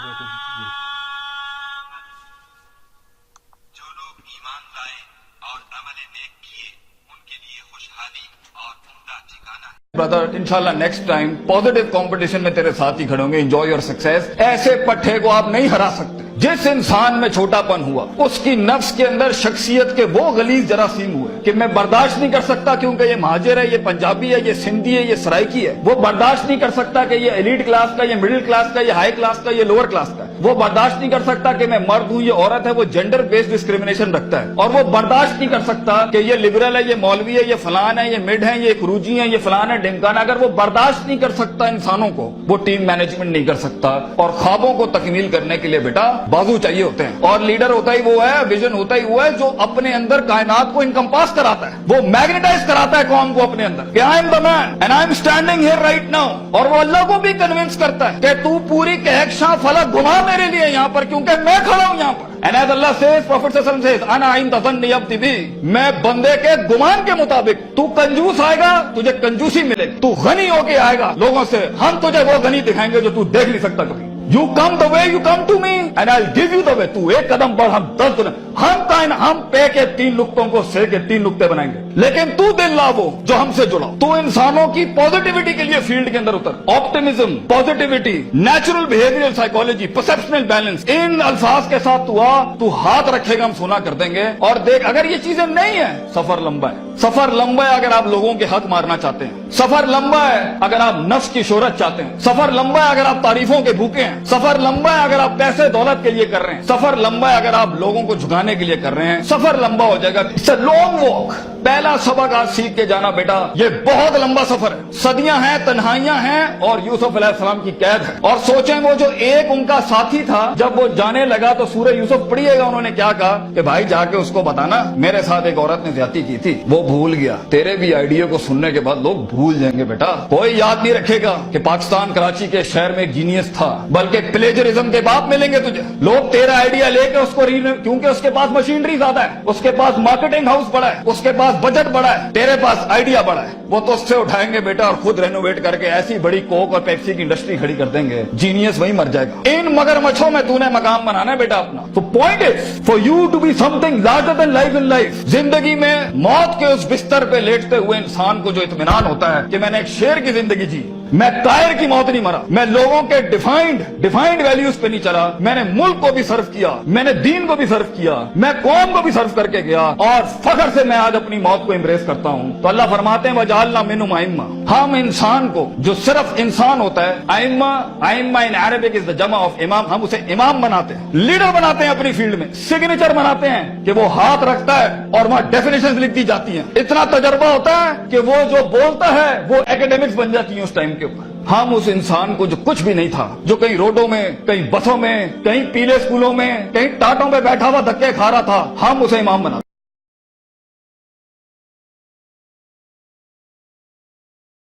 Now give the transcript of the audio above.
जो लोग ईमान लाए और अमल नेक किए उनके लिए खुशहाली और उम्दा ठिकाना है। ब्रदर, इंशाल्लाह नेक्स्ट टाइम पॉजिटिव कंपटीशन में तेरे साथ ही खड़े होंगे। Enjoy your success. ऐसे पट्टे को आप नहीं हरा सकते। जिस इंसान में छोटापन हुआ, उसकी नफ्स के अंदर शख्सियत के वो गलीज जरासीम हुए कि मैं बर्दाश्त नहीं कर सकता क्योंकि ये महाजिर है, ये पंजाबी है, ये सिंधी है, ये सराइकी है। वो बर्दाश्त नहीं कर सकता कि ये एलीट क्लास का, ये मिडिल क्लास का, ये हाई क्लास का, ये लोअर क्लास का। वो बर्दाश्त नहीं कर सकता कि मैं मर्द हूँ, ये औरत है। वो जेंडर बेस्ड डिस्क्रिमिनेशन रखता है। और वो बर्दाश्त नहीं कर सकता कि ये लिबरल है, ये मौलवी है, ये फलान है, ये मिड है, ये खरूजी है, ये फलान है, ढिमकाना। अगर वो बर्दाश्त नहीं कर सकता इंसानों को, वो टीम मैनेजमेंट नहीं कर सकता। और ख्वाबों को तकमील करने के लिए बेटा बाजू चाहिए होते हैं। और लीडर होता ही वो है, विजन होता ही वो है जो अपने अंदर कायनात को इनकम्पास कराता है। वो मैग्नेटाइज कराता है कौम को अपने अंदर कि I am the man and I am standing here right now. और वो अल्लाह को भी कन्विंस करता है कि तू पूरी कहकशां फलक घुमा मेरे लिए यहाँ पर, क्योंकि मैं खड़ा हूं यहाँ पर। And as Allah says, prophet सल्लल्लाहु अलैहि वसल्लम सेज, अना इन तज़न्नी अब्दी बी, मैं बंदे के गुमान के मुताबिक। तू कंजूस आएगा, तुझे कंजूसी मिलेगी। तू गनी होके आएगा लोगों से, हम तुझे वो गनी दिखाएंगे जो तू देख नहीं सकता कभी। You come the way you come to me and I'll give you the way. तू एक कदम बढ़, हम 10 गुना। हम पे के 3 नुक्तों को से के 3 नुक्ते बनाएंगे, लेकिन तू दिल ला वो जो हमसे जुड़ा। तू इंसानों की पॉजिटिविटी के लिए फील्ड के अंदर उतर। Optimism, positivity, natural behavioural psychology, perceptual balance, इन अल्फाज के साथ तू आ, तू हाथ रखेगा, हम सोना कर देंगे। और देख, अगर ये चीजें नहीं है, सफर लंबा है। सफर लंबा है अगर आप लोगों के हक मारना चाहते हैं। सफर लंबा है अगर आप नफ्स की शोहरत चाहते हैं। सफर लंबा है अगर आप तारीफों के भूखे हैं। सफर लंबा है अगर आप पैसे दौलत के लिए कर रहे हैं। सफर लंबा है अगर आप लोगों को झुकाने के लिए कर रहे हैं। सफर लंबा हो जाएगा। It's a long walk. पहला सबक आज सीख के जाना बेटा, ये बहुत लंबा सफर है। सदियां हैं, तन्हाइयां हैं और यूसुफ अलैहिस्सलाम की कैद है। और सोचें, वो जो एक उनका साथी था, जब वो जाने लगा तो सूरह यूसुफ पढ़िएगा, उन्होंने क्या कहा कि भाई जाके उसको बताना मेरे साथ एक औरत ने ज्यादती की थी। वो भूल गया। तेरे भी आइडिया को सुनने के बाद लोग भूल जाएंगे बेटा। कोई याद नहीं रखेगा कि पाकिस्तान कराची के शहर में एक जीनियस था, बल्कि प्लेजरिज्म के बाप मिलेंगे तुझे। लोग तेरा आइडिया लेके उसको क्योंकि उसके पास मशीनरी ज्यादा है, उसके पास मार्केटिंग हाउस बड़ा है, उसके पास बजट बड़ा है, तेरे पास आइडिया बड़ा है। वो तो उससे उठाएंगे बेटा और खुद रेनोवेट करके ऐसी बड़ी कोक और पेप्सी की इंडस्ट्री खड़ी कर देंगे। जीनियस वही मर जाएगा। इन मगरमच्छों में तूने मकाम बनाना है बेटा अपना। तो point is for you to be something larger than life in life. जिंदगी में मौत के उस बिस्तर पे लेटते हुए इंसान को जो इत्मीनान होता है कि मैंने एक शेर की जिंदगी जी, मैं कायर की मौत नहीं मरा, मैं लोगों के डिफाइंड वैल्यूज पे नहीं चला, मैंने मुल्क को भी सर्व किया, मैंने दीन को भी सर्व किया, मैं कौम को भी सर्व करके गया और फख्र से मैं आज अपनी मौत को एम्ब्रेस करता हूं। तो अल्लाह फरमाते हैं वजालना मिनहुम अइम्मा, हम इंसान को जो सिर्फ इंसान होता है, अइम्मा इन अरबिक इज द जमा ऑफ इमाम, हम उसे इमाम बनाते हैं, लीडर बनाते हैं अपनी फील्ड में, सिग्नेचर बनाते हैं कि वो हाथ रखता है और वहां डेफिनेशन लिख दी जाती है। इतना तजर्बा होता है कि वो जो बोलता है वो एकेडमिक्स बन जाती है उस टाइम के ऊपर। हम उस इंसान को जो कुछ भी नहीं था, जो कहीं रोडों में, कहीं बसों में, कहीं पीले स्कूलों में, कहीं टाटों में बैठा हुआ धक्के खा रहा था, हम उसे इमाम बना